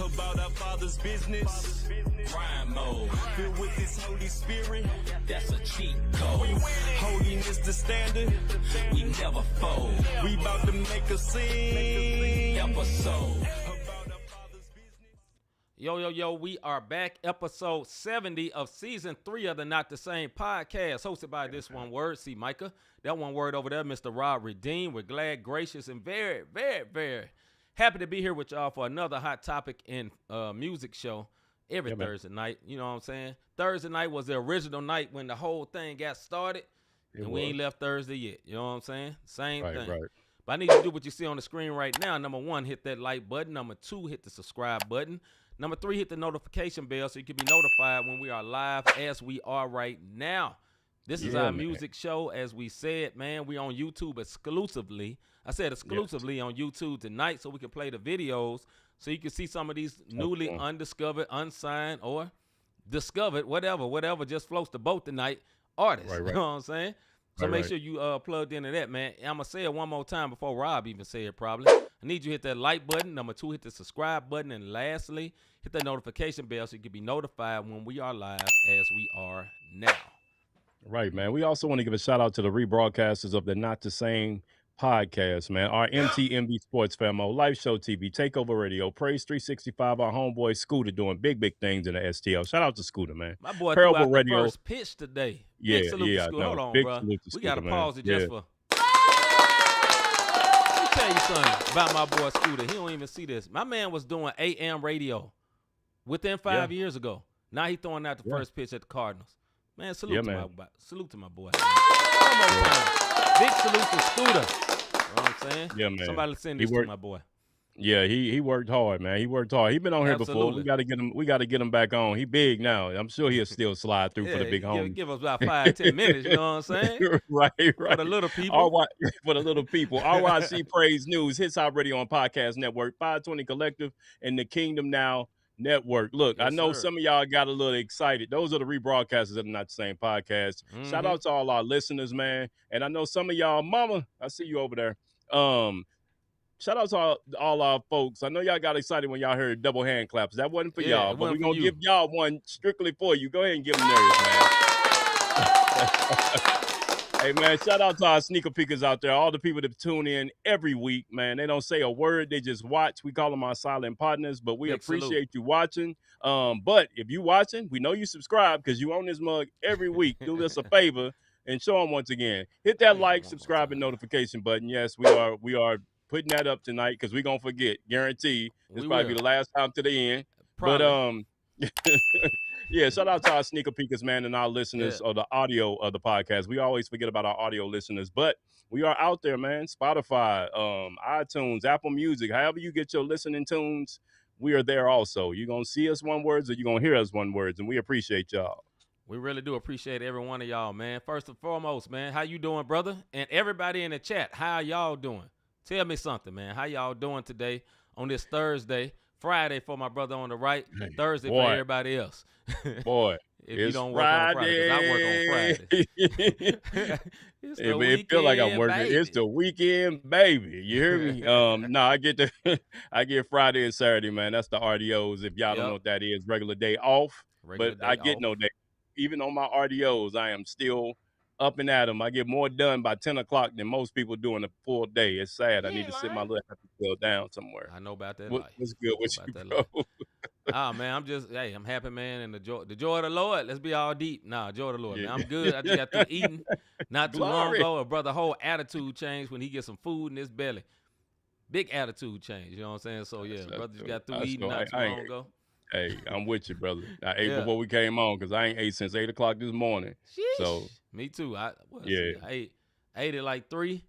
about our Father's business. Prime mode, filled with His Holy Spirit. That's a cheat code. Holiness the standard. We never fold. We about to make a scene episode. Yo, we are back. Episode 70 of season 3 of the Not the Same Podcast, hosted by this one word, C-Micah. That one word over there, Mr. Rob Redeem. We're glad, gracious, and very, very, very happy to be here with y'all for another hot topic in music show every Thursday night. You know what I'm saying? Thursday night was the original night when the whole thing got started, and we ain't left Thursday yet. You know what I'm saying? Same thing. Right. But I need you to do what you see on the screen right now. Number 1, hit that like button. Number 2, hit the subscribe button. Number 3, hit the notification bell so you can be notified when we are live as we are right now. This is our music show. As we said, man, we on YouTube exclusively. I said exclusively on YouTube tonight so we can play the videos so you can see some of these newly undiscovered, unsigned, or discovered, whatever just floats the boat tonight, artists. Right. You know what I'm saying? So make sure you plugged into that, man. I'm going to say it one more time before Rob even say it probably. I need you to hit that like button. Number 2, hit the subscribe button. And lastly, hit that notification bell so you can be notified when we are live as we are now. Right, man. We also want to give a shout out to the rebroadcasters of the Not the Same Podcast, man. Our MTMB Sports Famo, Live Show TV, Takeover Radio, Praise 365, our homeboy Scooter doing big things in the STL. Shout out to Scooter, man. My boy threw out the first pitch today. Big salute to Scooter. Hold on, bro. We got to pause it just for... Let me tell you something about my boy Scooter. He don't even see this. My man was doing AM radio within 5 years ago. Now he throwing out the first pitch at the Cardinals. Man, salute to my boy. One more time. Big salute to Scooter. You know what I'm saying? Yeah, man. Somebody send this to my boy. Yeah, he worked hard, man. He worked hard. He been on here before. We got to get him back on. He big now. I'm sure he'll still slide through for the big home. Give us about 5-10 minutes, you know what I'm saying? Right. For the little people. For the little people. RYC Praise News, Hits Hop Radio on Podcast Network, 520 Collective, and the Kingdom Now Network. Look, I know some of y'all got a little excited. Those are the rebroadcasters of Not the Same Podcast. Shout out to all our listeners, man. And I know some of y'all, Mama, I see you over there. Shout out to all our folks. I know y'all got excited when y'all heard double hand claps. That wasn't for y'all, but we're going to give y'all one strictly for you. Go ahead and give them theirs, man. Hey, man, shout out to our sneaker peekers out there, all the people that tune in every week, man. They don't say a word. They just watch. We call them our silent partners, but we appreciate you watching. But if you watching, we know you subscribe because you own this mug every week. Do us a favor and show them once again. Hit that like, subscribe, and notification button. Yes, we are putting that up tonight because we're going to forget. Guarantee. This probably be the last time to the end. Probably. But, yeah, shout out to our sneaker peekers, man, and our listeners of the audio of the podcast. We always forget about our audio listeners, but we are out there, man. Spotify, iTunes, Apple Music, however you get your listening tunes, we are there also. You're going to see us one words or you're going to hear us one words, and we appreciate y'all. We really do appreciate every one of y'all, man. First and foremost, man, how you doing, brother? And everybody in the chat, how y'all doing? Tell me something, man. How y'all doing today on this Thursday? Friday for my brother on the right, Thursday for everybody else. Boy, if you don't work on Friday, 'cause I work on Friday. It feel like I'm working. Baby. It's the weekend, baby. You hear me? I get Friday and Saturday, man. That's the RDOs. If y'all don't know what that is, regular day off. I get no day. Even on my RDOs, I am still up and at them. I get more done by 10 o'clock than most people do in a full day. It's sad. I need to sit my little happy tail down somewhere. I know about that life. What's good with you, bro? Man, I'm happy, man, and the joy of the Lord. Let's be all deep. Nah, joy of the Lord, man. I'm good. I just got through eating not too long ago. A brother whole attitude changed when he gets some food in his belly. Big attitude change, you know what I'm saying? So, brother just got through eating not too long ago. Hey, I'm with you, brother. I ate before we came on because I ain't ate since 8 o'clock this morning. Sheesh. So me too. I ate at like 3,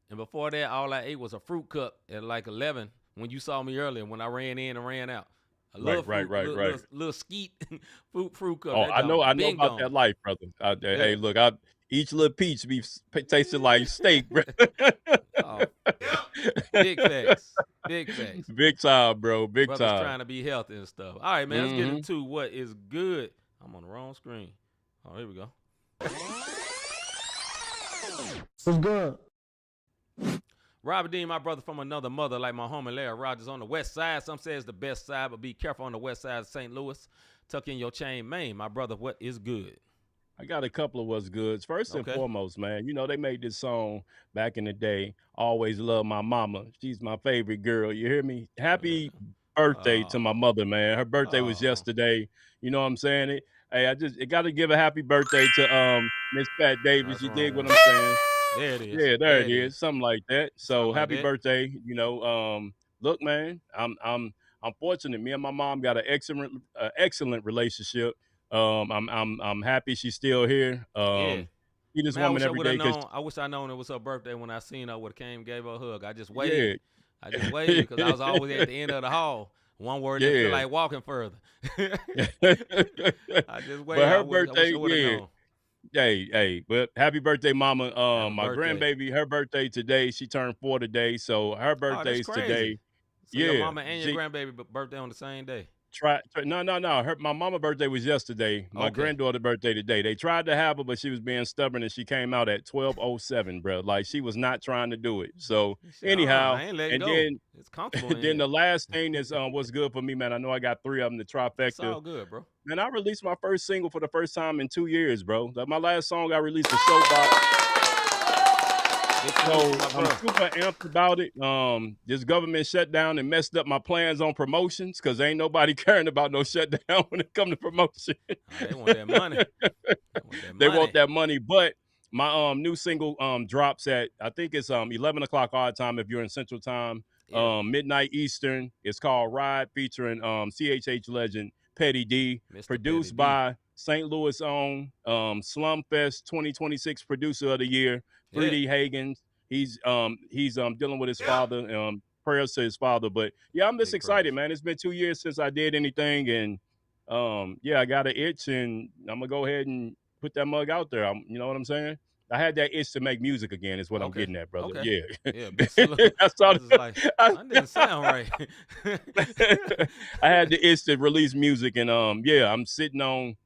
and before that, all I ate was a fruit cup at like 11 when you saw me earlier when I ran in and ran out. Right. Little skeet fruit cup. Oh, I know about that life, brother. Hey, look, each little peach be tasting like steak, bro. Big facts. Big time, bro. Big Brother's time. Trying to be healthy and stuff. All right, man. Let's get into what is good. I'm on the wrong screen. Oh, here we go. What's good? Robert Dean, my brother from another mother, like my homie Larry Rogers on the west side. Some say it's the best side, but be careful on the west side of St. Louis. Tuck in your chain, Maine. My brother, what is good? I got a couple of what's goods. First and foremost, man, you know, they made this song back in the day, Always Love My Mama. She's my favorite girl. You hear me? Happy birthday to my mother, man. Her birthday was yesterday. You know what I'm saying? It got to give a happy birthday to Miss Pat Davis. You dig what I'm saying? There it is. Yeah, there it is. Something like that. So Something happy like that. birthday. You know, look, man, I'm fortunate. Me and my mom got an excellent relationship. I'm happy she's still here. She just woman every day. I wish I known it was her birthday when I seen her. I would have came, gave her a hug. I just waited. I just waited because I was always at the end of the hall. One word didn't feel like walking further. I just waited. But her birthday, Hey, but happy birthday, mama. My grandbaby, her birthday today. She turned 4 today, so her birthday's today. So your mama and your grandbaby birthday on the same day. No. My mama birthday was yesterday. My granddaughter birthday today. They tried to have her, but she was being stubborn, and she came out at 12:07, bro. Like she was not trying to do it. So anyhow, and go. then it's comfortable. Then the last thing is what's good for me, man. I know I got 3 of them. The trifecta. It's all good, bro. Man, I released my first single for the first time in 2 years, bro. Like my last song, I released a Showbox. So I'm super amped about it. This government shutdown and messed up my plans on promotions because ain't nobody caring about no shutdown when it comes to promotion. They want that money. They want that money. But my new single drops at, I think it's 11 o'clock our time if you're in Central Time, midnight Eastern. It's called Ride, featuring CHH legend Petty D, Mr. produced Petty D. by St. Louis' own Slumfest 2026 Producer of the Year, 3D Hagens. He's dealing with his father, prayers to his father. But yeah, I'm just excited, man. It's been 2 years since I did anything, and I got an itch, and I'm gonna go ahead and put that mug out there. You know what I'm saying? I had that itch to make music again, is what I'm getting at, brother. Yeah. That's all. That didn't sound right. I had the itch to release music, and I'm sitting on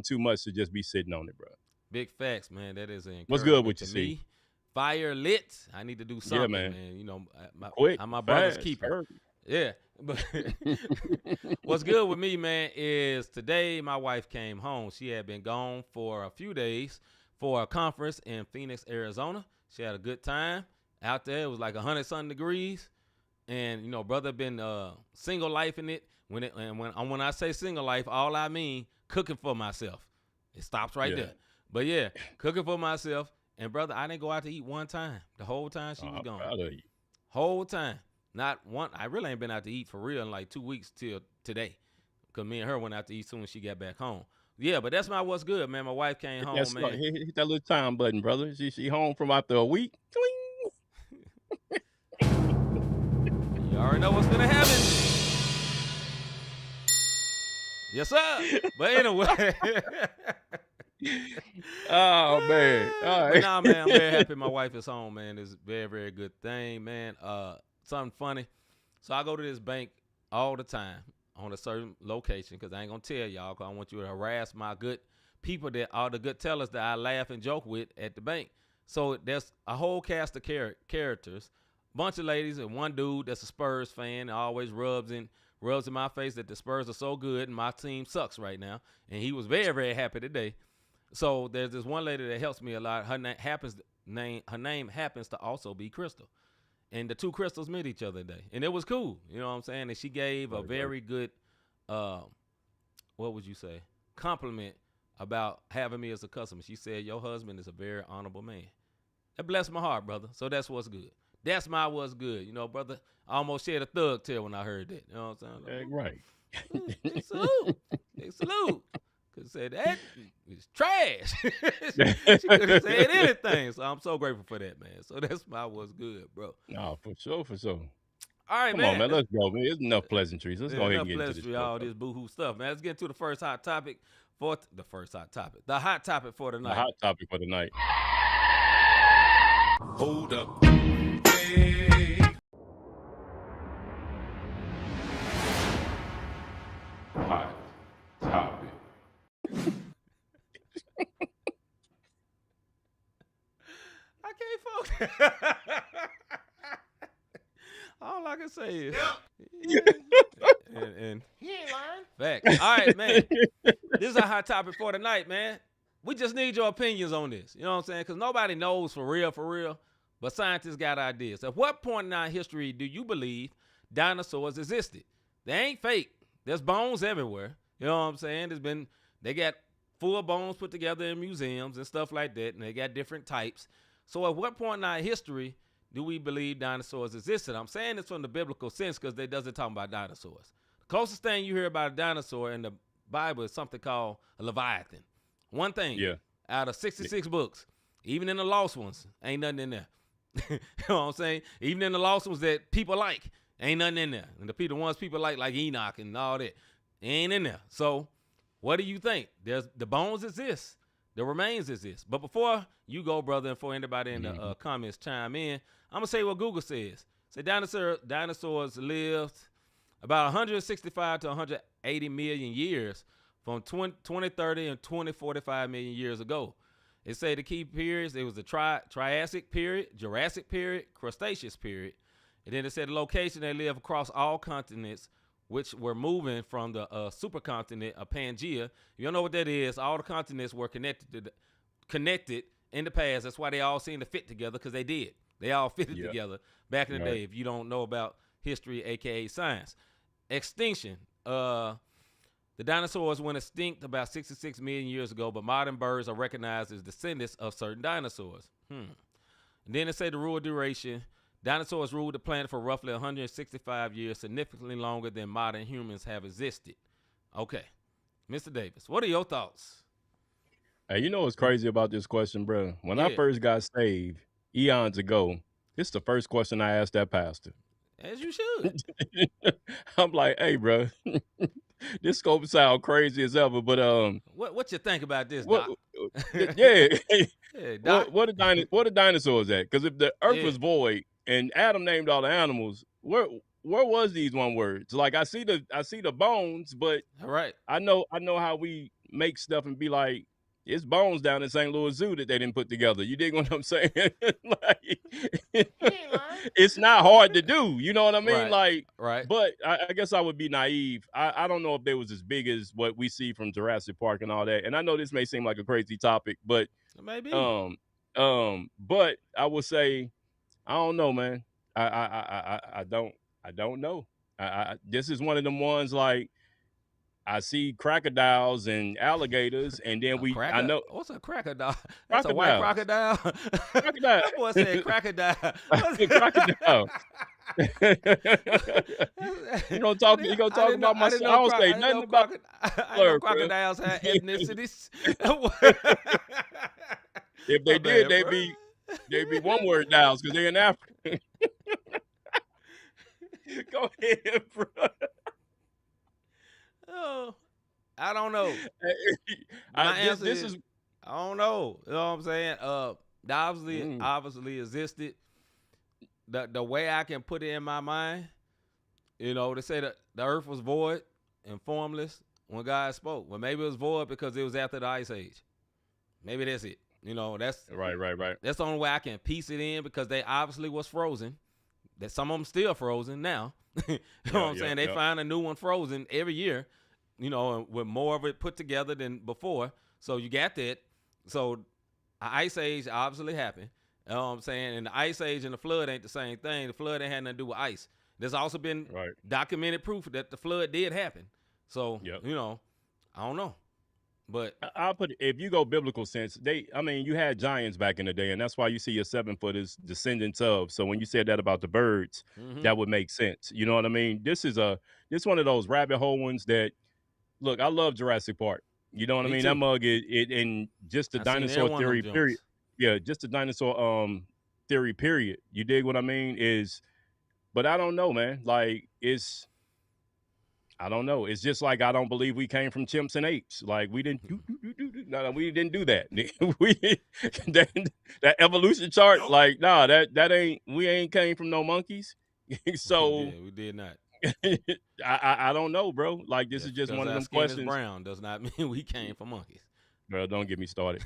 too much to just be sitting on it, bro. Big facts, man. That is an what's good with you, me. Fire lit. I need to do something, man. You know, I'm my brother's keeper. Yeah. But what's good with me, man, is today my wife came home. She had been gone for a few days for a conference in Phoenix, Arizona. She had a good time out there. It was like 100-something degrees. And, you know, brother been single life in it. When I say single life, all I mean cooking for myself. It stops right there. But yeah, cooking for myself. And brother, I didn't go out to eat one time. The whole time she was gone. Whole time. Not one. I really ain't been out to eat for real in like 2 weeks till today. Because me and her went out to eat soon as she got back home. Yeah, but that's my what's good, man. My wife came home, man. Hit that little time button, brother. She home from after a week. You already know what's gonna happen. Yes, sir. But anyway. Oh, man. All right. But nah, man, I'm very happy my wife is home, man. It's a very, very good thing, man. Something funny. So I go to this bank all the time on a certain location because I ain't going to tell y'all because I want you to harass my good people that are the good tellers that I laugh and joke with at the bank. So there's a whole cast of characters, bunch of ladies and one dude that's a Spurs fan and always rubs in my face that the Spurs are so good and my team sucks right now. And he was very, very happy today. So there's this one lady that helps me a lot. Her name happens to also be Crystal. And the two Crystals met each other today. And it was cool. You know what I'm saying? And she gave a very good, what would you say, compliment about having me as a customer. She said, your husband is a very honorable man. That blessed my heart, brother. So that's what's good. That's my what's good. You know, brother, I almost shed a thug tear when I heard that. You know what I'm saying? Like, right. Salute. Salute. Because said that is trash. She could have said anything. So I'm so grateful for that, man. So that's my what's good, bro. No, for sure. All right, Come on, man. Let's go, man. There's enough pleasantries. Let's go ahead and get into this. All this boohoo stuff, man. Let's get into the first hot topic the hot topic for the night. The hot topic for the night. Hold up. Hey. Hot topic. I can't focus. can say is. And he ain't lying. Facts. All right, man. This is a hot topic for tonight, man. We just need your opinions on this. You know what I'm saying? Because nobody knows for real. But scientists got ideas. At what point in our history do you believe dinosaurs existed? They ain't fake. There's bones everywhere. You know what I'm saying? They got full bones put together in museums and stuff like that, and they got different types. So at what point in our history do we believe dinosaurs existed? I'm saying this from the biblical sense because they doesn't talk about dinosaurs. The closest thing you hear about a dinosaur in the Bible is something called a Leviathan. One thing out of 66 books, even in the lost ones, ain't nothing in there. You know what I'm saying? Even in the lost ones that people like, ain't nothing in there. And the ones people like Enoch and all that, ain't in there. So what do you think? The bones exist. The remains exist. But before you go, brother, and for anybody in the comments chime in, I'm going to say what Google says. Say dinosaurs lived about 165 to 180 million years from 2030 and 2045 million years ago. It say the key periods, it was the Triassic period, Jurassic period, Cretaceous period. And then it said the location they live across all continents, which were moving from the supercontinent of Pangea. You don't know what that is. All the continents were connected in the past. That's why they all seem to fit together, because they did. They all fitted together back in the day, if you don't know about history, a.k.a. science. Extinction. The dinosaurs went extinct about 66 million years ago, but modern birds are recognized as descendants of certain dinosaurs. And then it say the rule duration. Dinosaurs ruled the planet for roughly 165 years, significantly longer than modern humans have existed. Okay. Mr. Davis, what are your thoughts? Hey, you know what's crazy about this question, bro? When I first got saved eons ago, this is the first question I asked that pastor. As you should. I'm like, hey, bro, this scope sound crazy as ever, but what you think about this, Doc? Doc? What are dinosaurs at? Because if the earth was void and Adam named all the animals, where was these one words? Like I see the bones, but I know how we make stuff and be like, it's bones down in St. Louis Zoo that they didn't put together. You dig what I'm saying? Like, it's not hard to do. You know what I mean? Right. But I guess I would be naive. I don't know if they was as big as what we see from Jurassic Park and all that. And I know this may seem like a crazy topic, but maybe. But I would say, I don't know, man. I don't know. This is one of them ones like, I see crocodiles and alligators, and then I know. What's a crocodile? That's a white crocodile. Crocodile. That boy said crocodile. Crocodile. You gonna talk about my son? I don't say nothing about. I know crocodiles have ethnicities. If they did, they'd be one word dials because they're in Africa. Go ahead, bro. Oh, I don't know. My answer is I don't know. You know what I'm saying? Obviously existed. The way I can put it in my mind, you know, to say that the earth was void and formless when God spoke. Well, maybe it was void because it was after the Ice Age. Maybe that's it. You know, that's right. That's the only way I can piece it in, because they obviously was frozen. That some of them still frozen now. You know what I'm saying? They find a new one frozen every year, you know, with more of it put together than before. So you got that. So an ice age obviously happened. You know what I'm saying? And the ice age and the flood ain't the same thing. The flood ain't had nothing to do with ice. There's also been documented proof that the flood did happen. So, you know, I don't know. But I'll put, if you go biblical sense, you had giants back in the day, and that's why you see your 7-footers descendants of. So when you said that about the birds, that would make sense. You know what I mean? This one of those rabbit hole ones that, look, I love Jurassic Park. You know what I mean? Too. That mug and just the dinosaur theory period. Yeah, just the dinosaur theory period. You dig what I mean? But I don't know, man. Like I don't know. It's just like I don't believe we came from chimps and apes. Like we didn't no, we didn't do that. That evolution chart, like, we ain't came from no monkeys. So we did not. I don't know, bro. Like this is just one of them questions. Is brown does not mean we came from monkeys. Bro, don't get me started.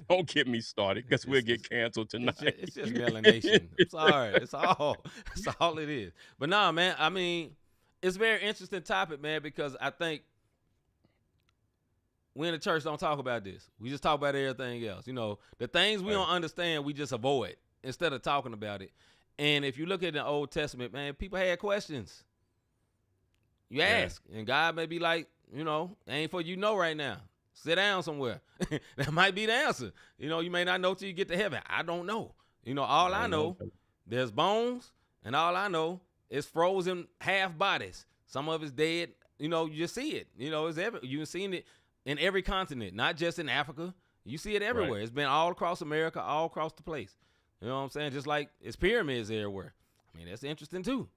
Don't get me started because we'll get canceled tonight. It's just melanation. I'm sorry. It's all it is. But nah, man, I mean, it's a very interesting topic, man, because I think we in the church don't talk about this. We just talk about everything else. You know, the things we don't understand, we just avoid instead of talking about it. And if you look at the Old Testament, man, people had questions. You ask, and God may be like, you know, ain't for you know right now. Sit down somewhere. That might be the answer. You know, you may not know till you get to heaven. I don't know. You know, all I know, there's bones, and all I know is frozen half bodies. Some of it's dead. You know, you just see it. You know, you've seen it in every continent, not just in Africa. You see it everywhere. Right. It's been all across America, all across the place. You know what I'm saying? Just like it's pyramids everywhere. I mean, that's interesting too.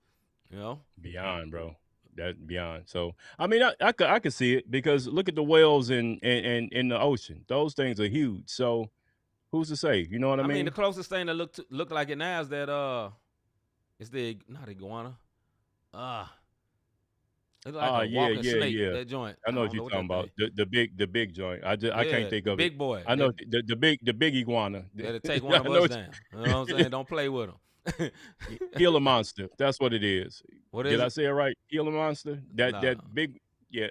You know, beyond, bro. That beyond. So I mean, I could see it because look at the whales in the ocean. Those things are huge. So who's to say? You know what I mean? I mean, the closest thing that look like it now is that it's the not iguana. It's like a walking snake. That joint. I know what you're talking about. The big joint. I can't think of it. Big boy. I know the big iguana. That'll take one of us down. You know what I'm saying? Don't play with them. Gila monster. That's what it is. What is Did it? I say it right? Gila monster. That big. Yeah.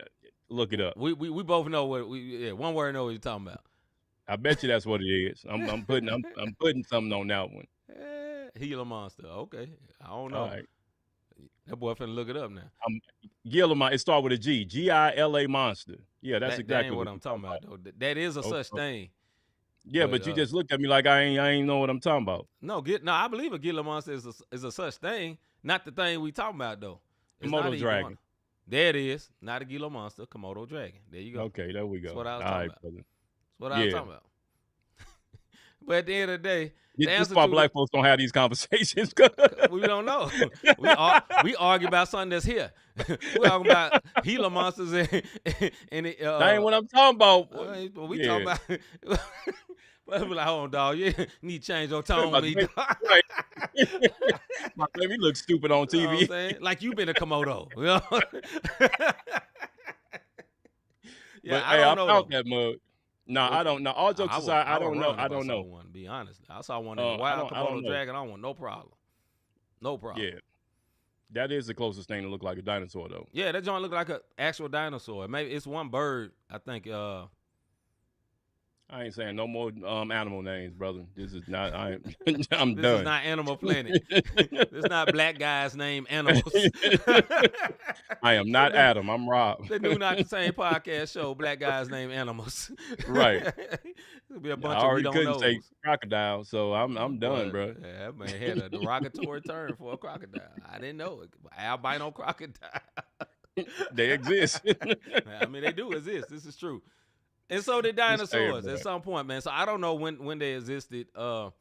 Look it up. We both know what one word know what you're talking about. I bet you that's what it is. I'm putting something on that one. Gila monster. Okay. I don't know. All right. That boy finna look it up now. Gila monster. It starts with a G. Gila monster. Yeah, that's exactly that ain't what I'm talking about though. That is a such thing. Yeah, but you just looked at me like I ain't know what I'm talking about. No, I believe a Gila monster is a such thing. Not the thing we talking about though. It's Komodo dragon. There it is. Not a Gila monster. Komodo dragon. There you go. Okay, there we go. That's what I was talking about. Brother. That's what I was talking about. But at the end of the day, this is why black folks don't have these conversations. We don't know. We argue about something that's here. We talking about Gila monsters and that ain't what I'm talking about. We talking about. But like, hold on, dog. You need to change your tone with me, dog. Let me look stupid on TV. You know what I'm saying? Like you been a Komodo. You know? Yeah, I don't know. I found that mug. No, I don't know. All jokes aside, I don't know. I don't know. One, to be honest, I saw one in the wild Komodo dragon. I don't want no problem. No problem. Yeah, that is the closest thing to look like a dinosaur, though. Yeah, that joint look like an actual dinosaur. Maybe it's one bird. I think. I ain't saying no more animal names, brother. This is not. I'm this done. This is not Animal Planet. This is not black guys named animals. I am not Adam. I'm Rob. They do not the same podcast show. Black guys named animals. Right. It'll be a bunch I already of we don't couldn't know. say crocodile, so I'm done, bro. Yeah, that man had a derogatory term for a crocodile. I didn't know it. Albino crocodile. They exist. I mean, they do exist. This is true. And so did dinosaurs at some point, man. So I don't know when they existed. All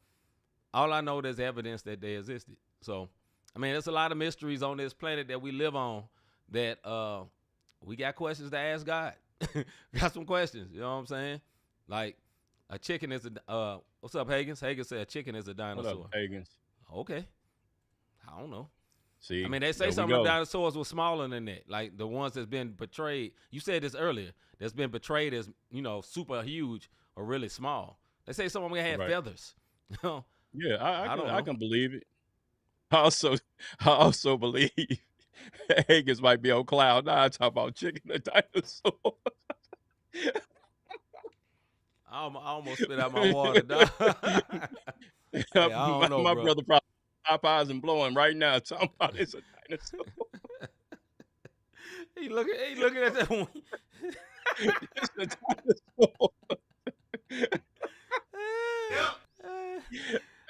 I know there's evidence that they existed. So, I mean, there's a lot of mysteries on this planet that we live on that we got questions to ask God. Got some questions, you know what I'm saying? Like a chicken is a what's up, Higgins? Higgins said a chicken is a dinosaur. What up, Higgins? Okay. I don't know. See, I mean, they say some of the dinosaurs were smaller than that, like the ones that's been portrayed. You said this earlier. That's been portrayed as, you know, super huge or really small. They say some of them had feathers. Yeah, I can believe it. I also believe Higgins might be on cloud nine talking about chicken and dinosaur. I almost spit out my water, dog. Hey, I don't know, my bro. brother probably Popeyes and blowing right now talking about it's a dinosaur. He looking at that one. It's a dinosaur.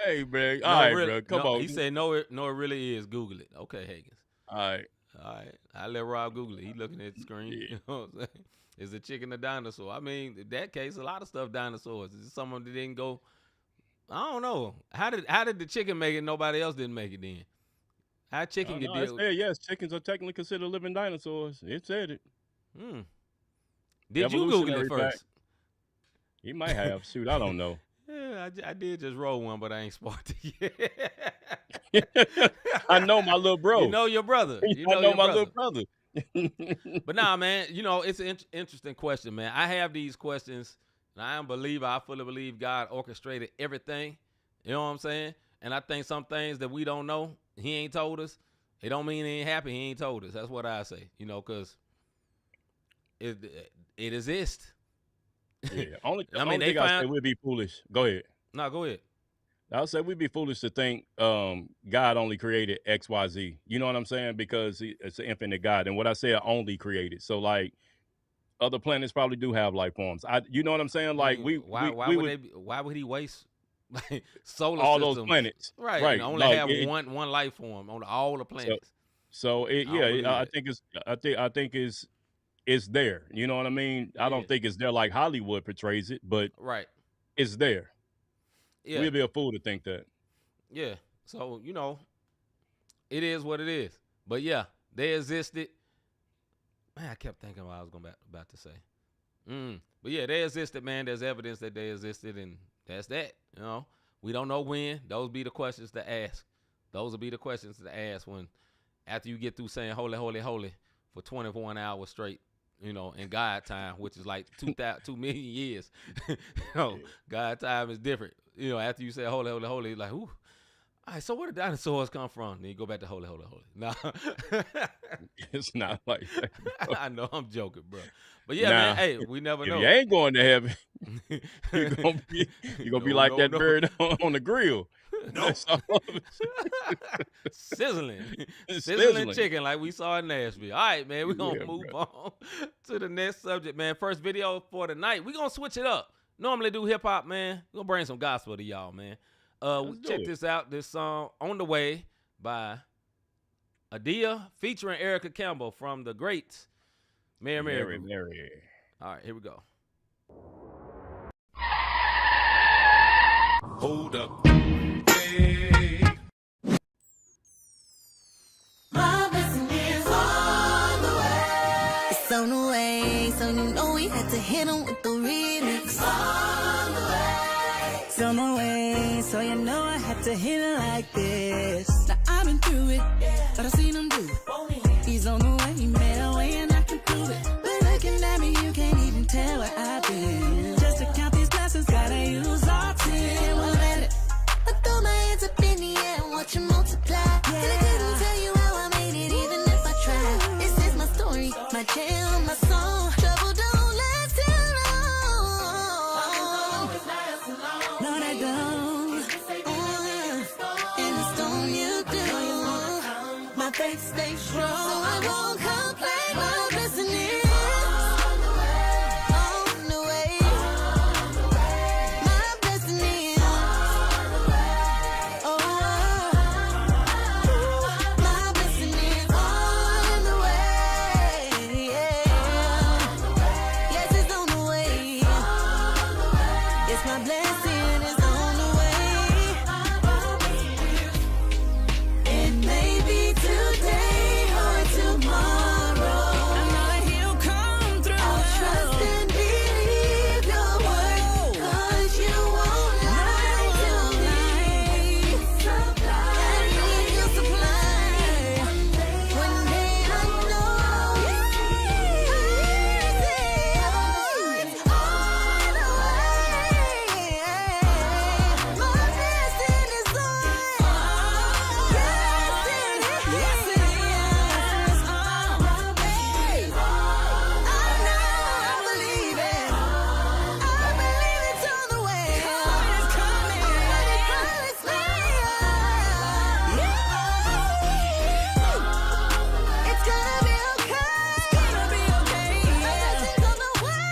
Hey, man. All right, bro. Come on. He said, no, it really is. Google it. Okay, Higgins. All right. I let Rob Google it. He looking at the screen. Yeah. You know what I'm saying? Is a chicken a dinosaur? I mean, in that case, a lot of stuff dinosaurs. Is someone that didn't go? I don't know. How did the chicken make it? Nobody else didn't make it then. How chicken get deal? Yes, chickens are technically considered living dinosaurs. It said it. Did you Google it first? He might have. Shoot, I don't know. Yeah, I did just roll one, but I ain't sparked it yet. I know my little bro. You know your brother. I know my little brother. But nah, man, you know, it's an interesting question, man. I have these questions And I am a believer. I fully believe God orchestrated everything. You know what I'm saying? And I think some things that we don't know, he ain't told us. It don't mean it ain't happen. He ain't told us. That's what I say. You know, because it exists. Yeah. Only I mean, thing I say we'd be foolish. Go ahead. No, go ahead. I'll say we'd be foolish to think God only created X, Y, Z. You know what I'm saying? Because it's an infinite God. And what I said, only created. So, like, other planets probably do have life forms. You know what I'm saying? Like, why would he waste solar all systems? those planets? Right. Right. And only like, have one life form on all the planets. So I think it's there. You know what I mean? I don't think it's there like Hollywood portrays it, but right. It's there. Yeah. We'd be a fool to think that. Yeah. So, you know, it is what it is. But yeah, they existed. Man, I kept thinking what I was about to say. But yeah, they existed, man. There's evidence that they existed, and that's that. You know, we don't know when. Those be the questions to ask. Those will be the questions to ask when, after you get through saying holy, holy, holy for 21 hours straight, you know, in God time, which is like 2 million years. You know, God time is different. You know, after you say holy, holy, holy, like, ooh. All right, so where did dinosaurs come from? Then you go back to holy, holy, holy. No. It's not like that. I know, I'm joking, bro. But yeah, man, hey, we never know. If you ain't going to heaven, you're gonna be like that bird on the grill. No. Sizzling chicken like we saw in Nashville. All right, man, we're going to move on to the next subject, man. First video for the night. We're going to switch it up. Normally do hip-hop, man. We're going to bring some gospel to y'all, man. Check this out. This song, On the Way, by Adia, featuring Erica Campbell from the greats. Mary. All right, here we go. Hold up. Hey. My blessing is on the way. It's on the way, so you know we had to hit him with the remix. On the way. It's on the way, so you know I had to hit it like this. Now I've been through it, but I've seen him do it. He's on the way, he made a way and I can prove it. But looking at me, you can't even tell where I've been. Just to count these blessings, gotta use all 10. Well, let it. I throw my hands up in the air and watch you multiply. And I couldn't tell you how I made it even if I tried. This is my story, my jam, my song. Trouble don't last too long. No, they don't. And it's don't you do. My faith stays strong, so I won't complain. My blessing is on the way. My blessing is my blessing is on the way. Yes, it's on the way. Yes, my blessing is on the way. It may be today or tomorrow. I know he'll come through. I'll trust and believe your word, 'cause you won't lie to me. And he'll supply. One day I know it's on the way. My blessing is on. Yes, it is on the way. I know, I believe it. I believe it's on the way. It's coming. It's gonna be okay. It's gonna be okay. My blessing's on the way.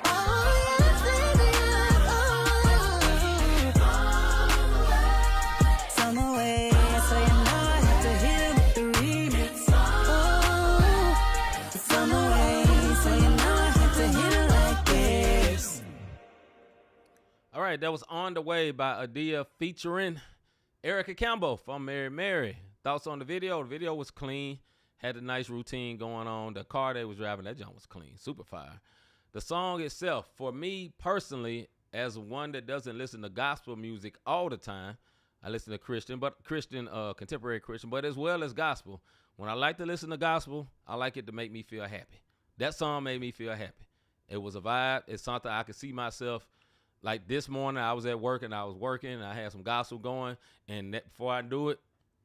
Oh, yes, it is. It's on the way, so you know I had to hit it with the remix. Oh, it's on the way, so you know I had to hit it like this. All right, that was On the Way by Adia featuring Erica Campbell from Mary. Thoughts on the video? The video was clean, had a nice routine going on. The car they was driving, that jump was clean, super fire. The song itself, for me personally, as one that doesn't listen to gospel music all the time, I listen to Christian, contemporary Christian, but as well as gospel. When I like to listen to gospel, I like it to make me feel happy. That song made me feel happy. It was a vibe. It's something I could see myself. Like this morning, I was at work and I had some gospel going. And before I do it,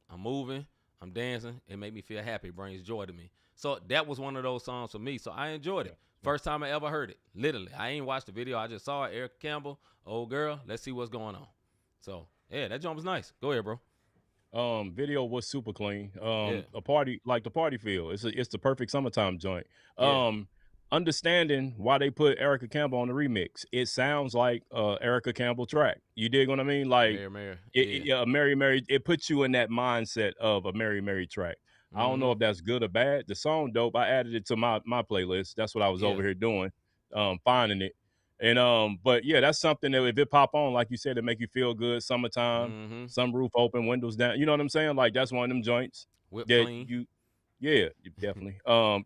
I'm moving, I'm dancing. It made me feel happy. It brings joy to me. So that was one of those songs for me. So I enjoyed it. First time I ever heard it. Literally. I ain't watched the video. I just saw it. Erica Campbell, old girl. Let's see what's going on. So, yeah, that jump was nice. Go ahead, bro. Video was super clean. A party, like the party feel. It's the perfect summertime joint. Understanding why they put Erica Campbell on the remix. It sounds like Erica Campbell track. You dig what I mean? Like Mary. Mary. It puts you in that mindset of a Mary track. I don't know if that's good or bad. The song dope. I added it to my playlist. That's what I was over here doing, finding it. And but yeah, that's something that if it pop on, like you said, it make you feel good. Summertime, sunroof open, windows down. You know what I'm saying? Like that's one of them joints Whip that clean. Yeah, definitely. On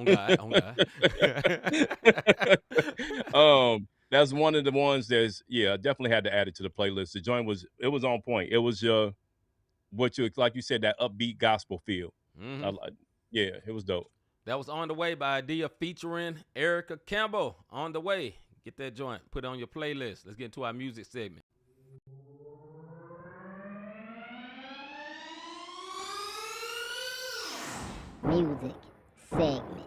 God. That's one of the ones that's I definitely had to add it to the playlist. The joint was on point. It was like you said, that upbeat gospel feel. It was dope. That was On the Way by Adia featuring Erica Campbell. On the Way. Get that joint. Put it on your playlist. Let's get into our music segment. Music segment.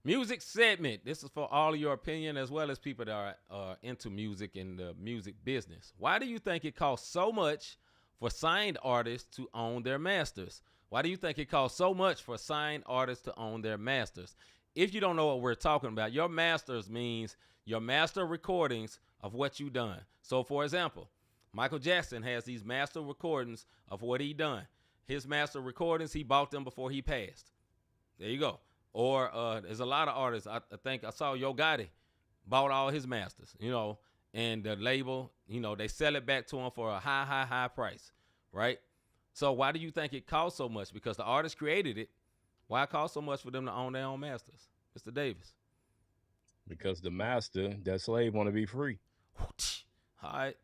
Music segment. This is for all of your opinion as well as people that are into music and the music business. Why do you think it costs so much for signed artists to own their masters? Why do you think it costs so much for signed artists to own their masters? If you don't know what we're talking about, your masters means your master recordings of what you done. So, for example, Michael Jackson has these master recordings of what he done. His master recordings, he bought them before he passed. There you go. Or there's a lot of artists. I think I saw Yo Gotti bought all his masters, and the label, they sell it back to him for a high price, right? So why do you think it costs so much? Because the artist created it. Why it costs so much for them to own their own masters? Mr. Davis. Because the master, that slave, want to be free. All right.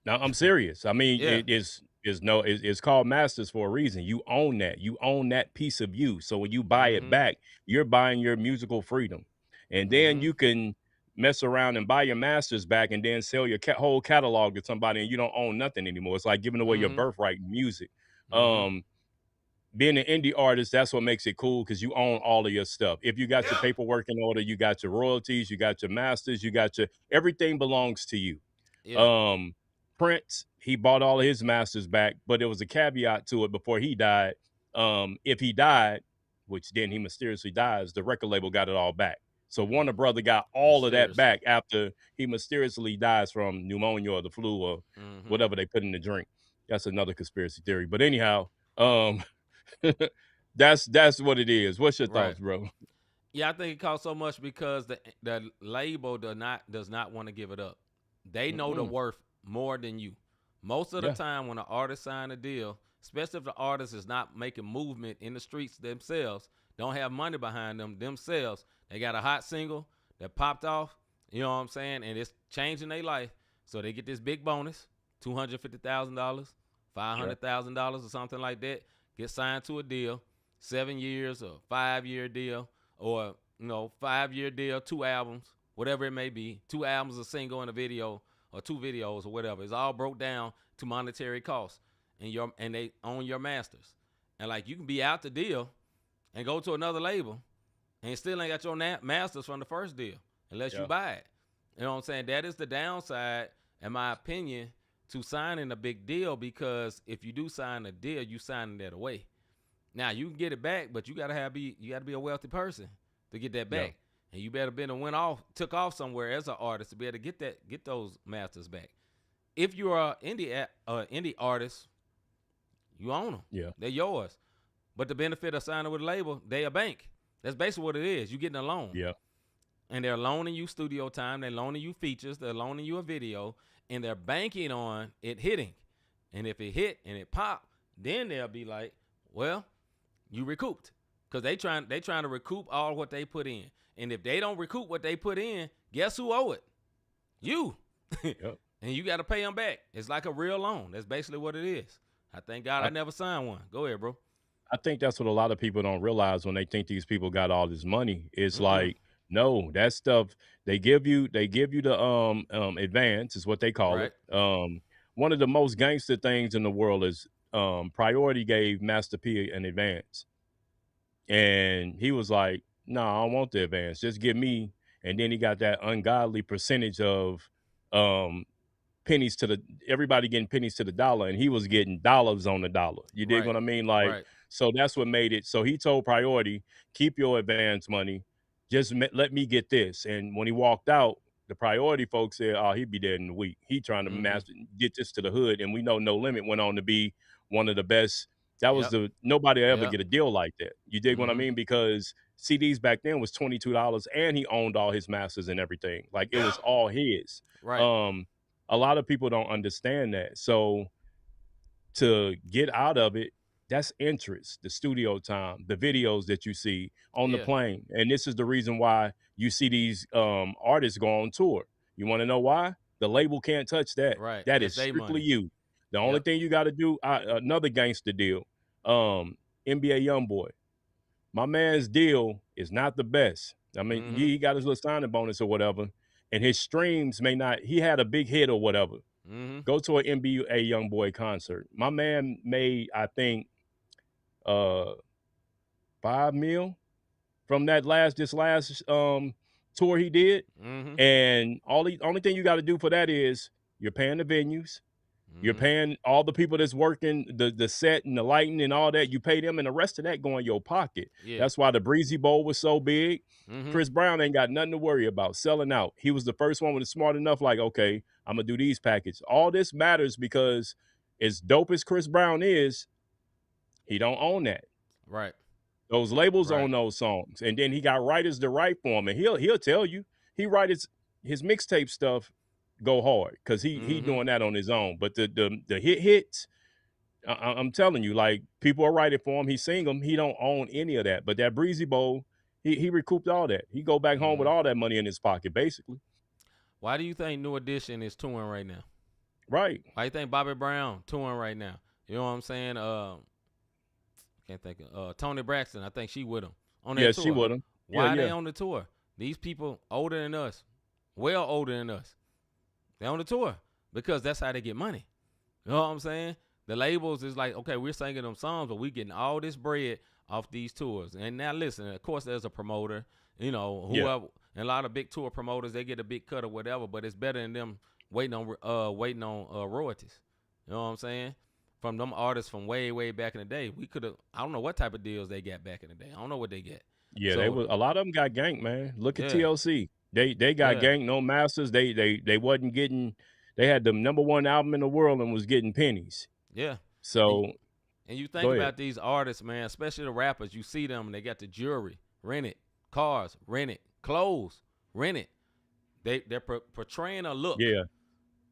Now, I'm serious. I mean, it's called masters for a reason. You own that. You own that piece of you. So when you buy it back, you're buying your musical freedom. And then you can mess around and buy your masters back and then sell your whole catalog to somebody and you don't own nothing anymore. It's like giving away your birthright in music. Being an indie artist, that's what makes it cool because you own all of your stuff. If you got your paperwork in order, you got your royalties, you got your masters, everything belongs to you. Yeah. Prince, he bought all of his masters back, but there was a caveat to it before he died. If he died, which then he mysteriously dies, the record label got it all back. So Warner Brother got all of that back after he mysteriously dies from pneumonia or the flu or whatever they put in the drink. That's another conspiracy theory. But anyhow, that's what it is. What's your thoughts, bro? Yeah, I think it costs so much because the label does not want to give it up. They know the worth more than you. Most of the time when an artist sign a deal, especially if the artist is not making movement in the streets themselves, don't have money behind them themselves, they got a hot single that popped off, you know what I'm saying, and it's changing their life. So they get this big bonus, $250,000, $500,000 or something like that, get signed to a deal, 7 years or 5-year deal, or 5-year deal, 2 albums, whatever it may be, 2 albums, a single and a video, or 2 videos or whatever. It's all broke down to monetary costs, and they own your masters. And like you can be out the deal and go to another label and still ain't got your masters from the first deal unless you buy it. You know what I'm saying? That is the downside, in my opinion, to signing a big deal, because if you do sign a deal, you signing that away. Now you can get it back, but you gotta be a wealthy person to get that back. And you better took off somewhere as an artist to be able to get those masters back. If you're an indie artist, you own them. Yeah, they're yours. But the benefit of signing with a label, they a bank. That's basically what it is. You're getting a loan. Yeah. And they're loaning you studio time. They're loaning you features. They're loaning you a video. And they're banking on it hitting. And if it hit and it popped, then they'll be like, well, you recouped. Because they trying to recoup all what they put in. And if they don't recoup what they put in, guess who owe it? You. Yep. And you got to pay them back. It's like a real loan. That's basically what it is. I thank God I never signed one. Go ahead, bro. I think that's what a lot of people don't realize when they think these people got all this money. It's like No, that stuff they give you the advance is what they call Right. it. One of the most gangster things in the world is Priority gave Master P an advance. And he was like, "No, I don't want the advance. Just give me." And then he got that ungodly percentage of pennies to the everybody getting pennies to the dollar, and he was getting dollars on the dollar. You dig Right. what I mean? Like, Right. so that's what made it. So he told Priority, "Keep your advance money. Just let me get this." And when he walked out, the Priority folks said, "Oh, he'd be dead in a week. He trying to get this to the hood." And we know No Limit went on to be one of the best. That was Yep. nobody ever Yep. get a deal like that. You dig what I mean? Because CDs back then was $22, and he owned all his masters and everything. Like, it was all his. Right. A lot of people don't understand that. So to get out of it, that's interest, the studio time, the videos that you see on the Yeah. plane. And this is the reason why you see these artists go on tour. You want to know why? The label can't touch that. Right. That That's is they strictly money. you. The only Yep. thing you got to do, another gangster deal, NBA Youngboy. My man's deal is not the best. I mean, he got his little signing bonus or whatever, and his streams may not. He had a big hit or whatever. Go to an NBA Youngboy concert. My man made, I think, $5 million from this last tour he did. And only thing you got to do for that is you're paying the venues. You're paying all the people that's working the set and the lighting and all that. You pay them, and the rest of that go in your pocket. Yeah. That's why the Breezy Bowl was so big. Chris Brown ain't got nothing to worry about selling out. He was the first one with smart enough, like, okay, I'm gonna do these packages. All this matters because as dope as Chris Brown is, he don't own that. Right. Those labels Right. own those songs, and then he got writers to write for him, and he'll tell you he write his mixtape stuff go hard because he doing that on his own. But the hits, I'm telling you, like, people are writing for him. He sing them. He don't own any of that. But that Breezy Bowl, he recouped all that. He go back home with all that money in his pocket, basically. Why do you think New Edition is touring right now? Right. Why do you think Bobby Brown touring right now? You know what I'm saying? Can't think of Tony Braxton. I think she with him on that tour. She with him. Why Yeah, are they yeah. on the tour? These people older than us, well older than us. They on the tour because that's how they get money. You know what I'm saying? The labels is like, okay, we're singing them songs, but we getting all this bread off these tours. And now listen, of course there's a promoter, you know, whoever, and a lot of big tour promoters, they get a big cut or whatever, but it's better than them waiting on royalties. You know what I'm saying? From them artists from way, way back in the day. We could have, I don't know what type of deals they got back in the day. I don't know what they get. Yeah, So- a lot of them got ganked, man. Look at Yeah. TLC. They got Yeah. ganked, no masters. They wasn't getting. They had the #1 album in the world and was getting pennies. Yeah. So And you think Go ahead. about these artists, man, especially the rappers, you see them, they got the jewelry, rent it, cars, rent it, clothes, rent it. They're portraying a look. yeah,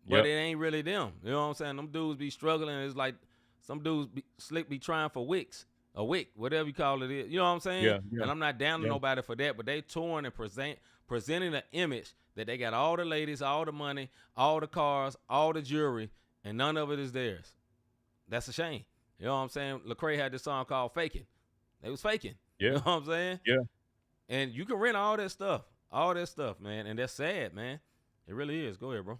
But Yep. it ain't really them. You know what I'm saying? Them dudes be struggling. It's like some dudes slick be trying for wicks, a wick, whatever you call it is. You know what I'm saying? Yeah, yeah. And I'm not down to Yeah. nobody for that, but they touring and presenting an image that they got all the ladies, all the money, all the cars, all the jewelry, and none of it is theirs. That's a shame. You know what I'm saying? Lecrae had this song called Faking. They was faking. Yeah. You know what I'm saying? Yeah. And you can rent all that stuff, man. And that's sad, man. It really is. Go ahead, bro.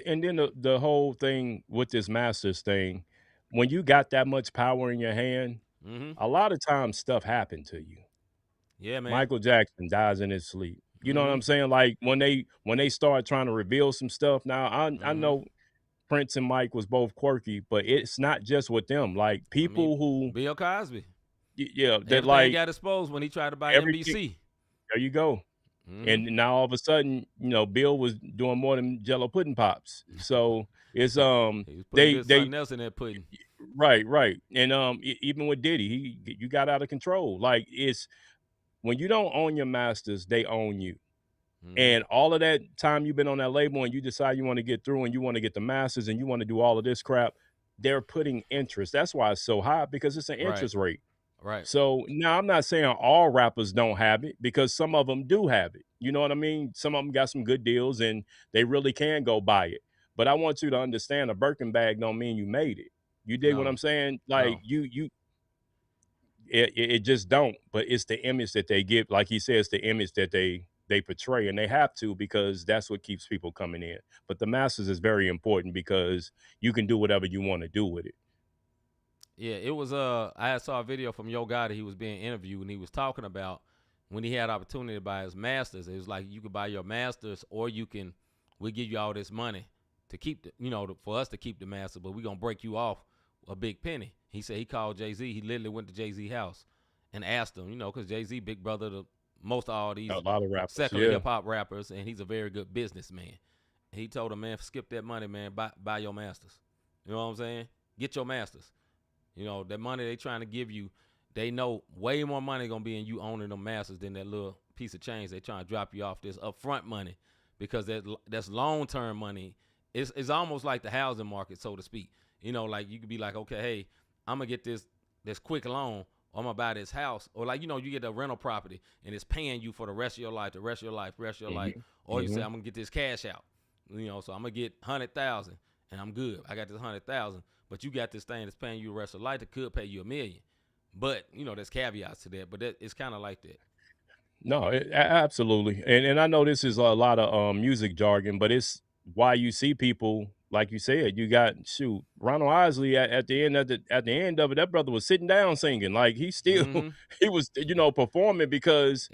And then the whole thing with this masters thing, when you got that much power in your hand, a lot of times stuff happened to you. Yeah, man. Michael Jackson dies in his sleep. You know what I'm saying? Like when they start trying to reveal some stuff. Now I know Prince and Mike was both quirky, but it's not just with them. Like people who Bill Cosby. that Everything like got exposed when he tried to buy everything- NBC. there you go. And now all of a sudden, Bill was doing more than Jello pudding pops. So it's He was putting something else in that pudding. right. And even with Diddy, you got out of control. Like it's when you don't own your masters, they own you. And all of that time you've been on that label and you decide you want to get through and you want to get the masters and you want to do all of this crap, they're putting interest. That's why it's so high, because it's an interest rate. Right. So now I'm not saying all rappers don't have it, because some of them do have it. You know what I mean? Some of them got some good deals and they really can go buy it. But I want you to understand, a Birkin bag don't mean you made it. You dig what No. I'm saying? Like No. it just don't. But it's the image that they give. Like he says, the image that they portray, and they have to, because that's what keeps people coming in. But the masters is very important because you can do whatever you want to do with it. Yeah, it was I saw a video from Yo Gotti. He was being interviewed, and he was talking about when he had opportunity to buy his masters. It was like, you could buy your masters, or we'll give you all this money to keep for us to keep the master, but we're gonna break you off a big penny. He said he called Jay-Z. He literally went to Jay-Z house and asked him, because Jay-Z big brother to most of all these a lot of rappers, secular hip hop rappers, and he's a very good businessman. He told him, man, skip that money, man. Buy your masters. You know what I'm saying? Get your masters. That money they trying to give you, they know way more money gonna be in you owning them masters than that little piece of change they trying to drop you off this upfront money, because that's long term money. It's almost like the housing market, so to speak. Like you could be like, okay, hey, I'm gonna get this quick loan, or I'm gonna buy this house, or like you get a rental property and it's paying you for the rest of your life, life, or you say I'm gonna get this cash out, so I'm gonna get 100,000 and I'm good. I got this 100,000. But you got this thing that's paying you the rest of life that could pay you $1 million. But, there's caveats to that. But it's kind of like that. No, absolutely. And I know this is a lot of music jargon, but it's why you see people, like you said, you got, Ronald Isley at the end of it, that brother was sitting down singing. Like he still, he was, performing because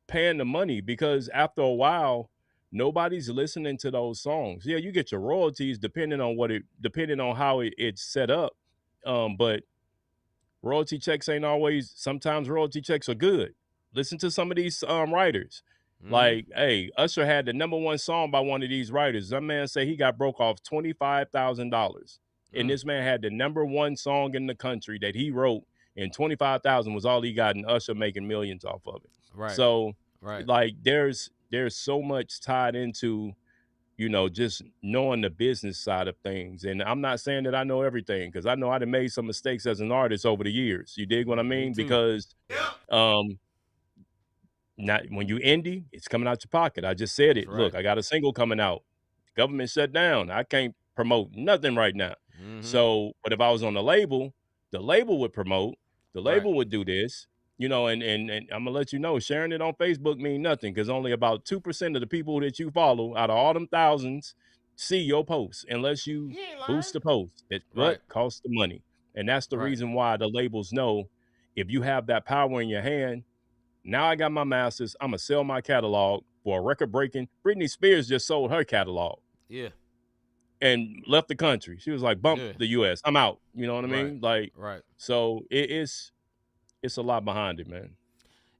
paying the money, because after a while, nobody's listening to those songs. Yeah, you get your royalties depending on how it's set up. But royalty checks ain't always. Sometimes royalty checks are good. Listen to some of these writers. Like, hey, Usher had the #1 song by one of these writers. That man say he got broke off $25,000, and this man had the #1 song in the country that he wrote, and $25,000 was all he got, and Usher making millions off of it. Right. So, like, there's so much tied into, just knowing the business side of things. And I'm not saying that I know everything, because I know I done made some mistakes as an artist over the years. You dig what I mean? Because not when you indie, it's coming out your pocket. I just said it. Right. Look, I got a single coming out. The government shut down. I can't promote nothing right now. So, but if I was on the label would promote. The label would do this. And I'm gonna let you know, sharing it on Facebook mean nothing, because only about 2% of the people that you follow out of all them thousands see your posts, unless you boost the post. What costs the money, and that's the reason why the labels know, if you have that power in your hand. Now I got my masters. I'm gonna sell my catalog for a record breaking. Britney Spears just sold her catalog. Yeah. And left the country. She was like, bump the U.S. I'm out. You know what I mean? So it's a lot behind it, man.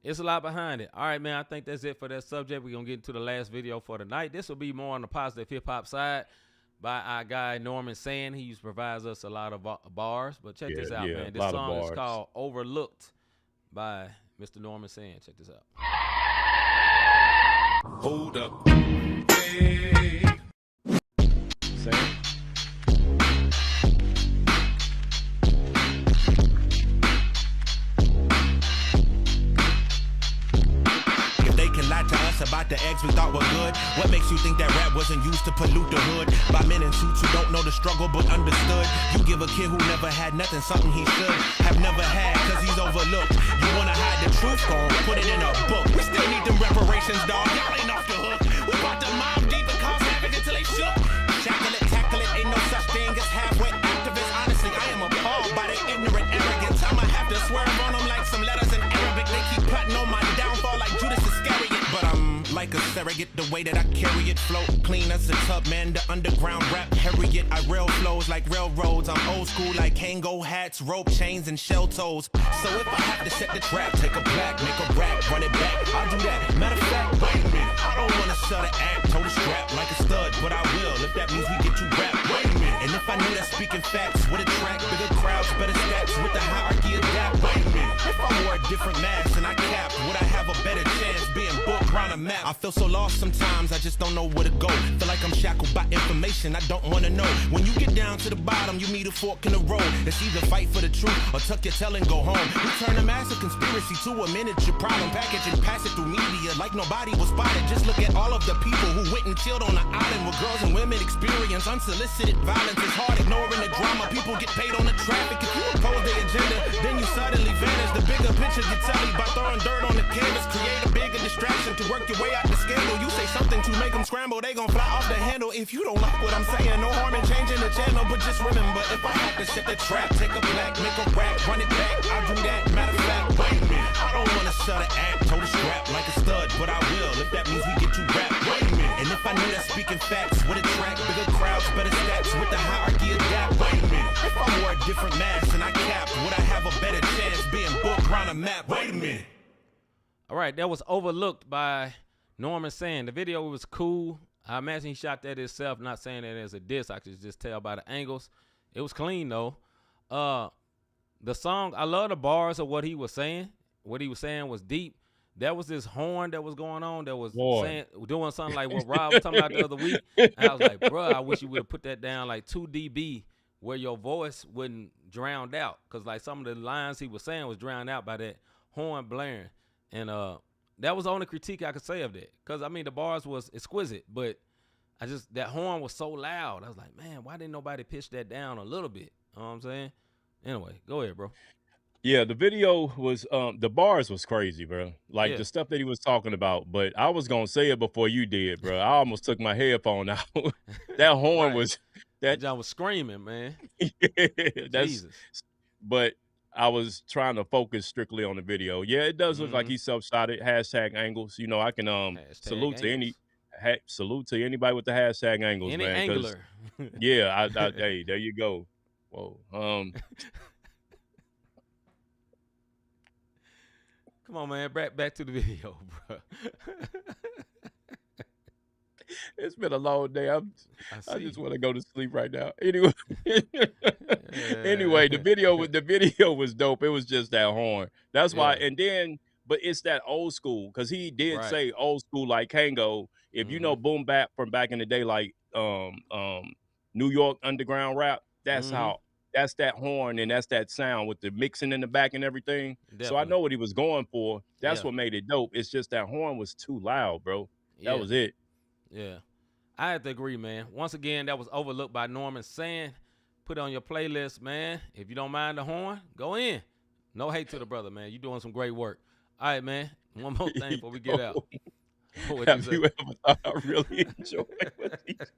It's a lot behind it. All right, man, I think that's it for that subject. We're going to get into the last video for tonight. This will be more on the positive hip-hop side by our guy Norman Sand. He provides us a lot of bars. But check this out, man. This song is called Overlooked by Mr. Norman Sand. Check this out. Hold up. Hey. Sand. About the eggs we thought were good. What makes you think that rap wasn't used to pollute the hood? By men in suits who don't know the struggle but understood. You give a kid who never had nothing something he should have never had, cause he's overlooked. You wanna hide the truth, gon' put it in a book. We still need them reparations, dog. Y'all ain't off the hook. We brought the mob deep and caused havoc until they shook. Shackle it, tackle it, ain't no such thing as halfway activists. Honestly, I am appalled by their ignorant arrogance. I'ma have to swear on them like some letters in Arabic. They keep plotting on my downfall like Judas Iscariot. But I'm like a surrogate, the way that I carry it, float clean as a tub, man. The underground rap Harriet, I rail flows like railroads. I'm old school like Kango hats, rope chains, and shell toes. So if I have to set the trap, take a black, make a rap, run it back, I'll do that. Matter of fact, wait a minute, I don't wanna sell the act, toe the strap like a stud, but I will if that means we get you rap. Wait a minute, and if I knew that speaking facts would attract bigger crowds, better stats with the hierarchy adapt. Wait a minute, if I wore a different mask and I capped, would I have a better chance being booked round a map. I feel so lost sometimes, I just don't know where to go. Feel like I'm shackled by information I don't wanna know. When you get down to the bottom, you meet a fork in the road. It's either fight for the truth or tuck your tail and go home. We turn a massive conspiracy to a miniature problem. Package and pass it through media like nobody was spotted. Just look at all of the people who went and chilled on the island where girls and women experience unsolicited violence. It's hard ignoring the drama. People get paid on the traffic. If you oppose their agenda, then you suddenly vanish. The bigger picture you tell you by throwing dirt on the canvas. Create a bigger distraction to work your way out the scandal. You say something to make them scramble, they gon' fly off the handle. If you don't like what I'm saying, no harm in changing the channel. But just remember, if I have to set the trap, take a black, make a rap, run it back, I'll do that. Matter of fact, wait a minute, I don't wanna shut an act, told a strap like a stud, but I will if that means we get to rap. Wait a minute, and if I knew that speaking facts would attract bigger crowds, better stats with the hierarchy adapt. Wait a minute, if I wore a different mask and I capped, would I have a better chance being booked around a map? Wait a minute. All right, that was Overlooked by Norman Sand. The video was cool. I imagine he shot that himself, not saying that as a diss. I could just tell by the angles. It was clean, though. The song, I love the bars of what he was saying. What he was saying was deep. There was this horn that was going on that was saying, doing something like what Rob was talking about the other week. And I was like, bro, I wish you would have put that down like 2 dB where your voice wouldn't drown out. Because like some of the lines he was saying was drowned out by that horn blaring. And that was the only critique I could say of that. Because, I mean, the bars was exquisite, but that horn was so loud. I was like, man, why didn't nobody pitch that down a little bit? You know what I'm saying? Anyway, go ahead, bro. Yeah, the video was, the bars was crazy, bro. Like the stuff that he was talking about. But I was going to say it before you did, bro. I almost took my headphone out. That horn was. That John was screaming, man. Jesus. But I was trying to focus strictly on the video. Yeah, it does look like he self-shotted. Hashtag angles. You know, I can salute to anybody with the hashtag angles, Any man. angler. Yeah, hey, there you go. Whoa. Come on, man. Back to the video, bro. It's been a long day. I just want to go to sleep right now. Anyway, the video was dope. It was just that horn. That's why. And then, but it's that old school because he did say old school like Kango. If you know boom bap from back in the day, like New York underground rap, that's how. That's that horn and that's that sound with the mixing in the back and everything. Definitely. So I know what he was going for. That's what made it dope. It's just that horn was too loud, bro. That was it. Yeah. I have to agree, man. Once again, that was Overlooked by Norman Sand. Put it on your playlist, man. If you don't mind the horn, go in. No hate to the brother, man. You doing some great work. All right, man. One more thing before we get out. Have you ever thought I really enjoy what these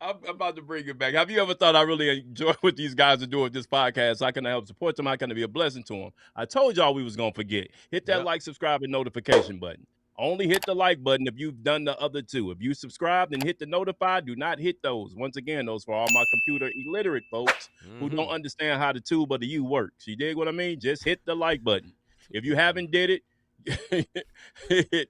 I'm about to bring it back. Have you ever thought I really enjoy what these guys are doing with this podcast? How can I help support them? How can I be a blessing to them? I told y'all we was going to forget. Hit that like, subscribe, and notification button. Only hit the like button if you've done the other two. If you subscribed and hit the notify, do not hit those. Once again, those for all my computer illiterate folks who don't understand how the tube of the U works. You dig what I mean? Just hit the like button. If you haven't did it,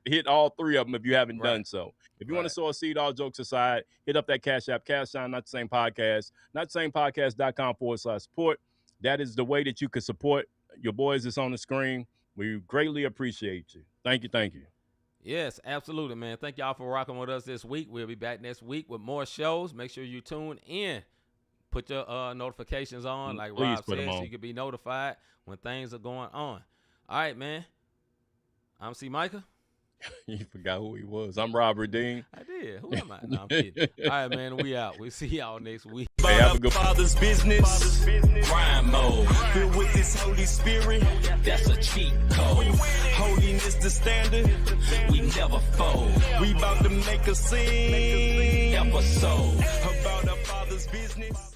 hit all 3 of them if you haven't done so. If you want to sow a seed, all jokes aside, hit up that Cash App, Cash Sign, Not the Same Podcast, notthesamepodcast.com/support. That is the way that you can support your boys that's on the screen. We greatly appreciate you. Thank you. Thank you. Yes, absolutely, man. Thank y'all for rocking with us this week. We'll be back next week with more shows. Make sure you tune in. Put your notifications on, like Rob said, so you can be notified when things are going on. All right, man. I'm C-Micah. You forgot who he was. I'm Rob Redeem. I did. Who am I? No, I'm kidding. All right, man. We out. We'll see y'all next week. Hey, have a good Father's business. Crime mode. Filled with this Holy Spirit. That's a cheat code. Holiness the standard. We never fold. We about to make a scene episode about our Father's business.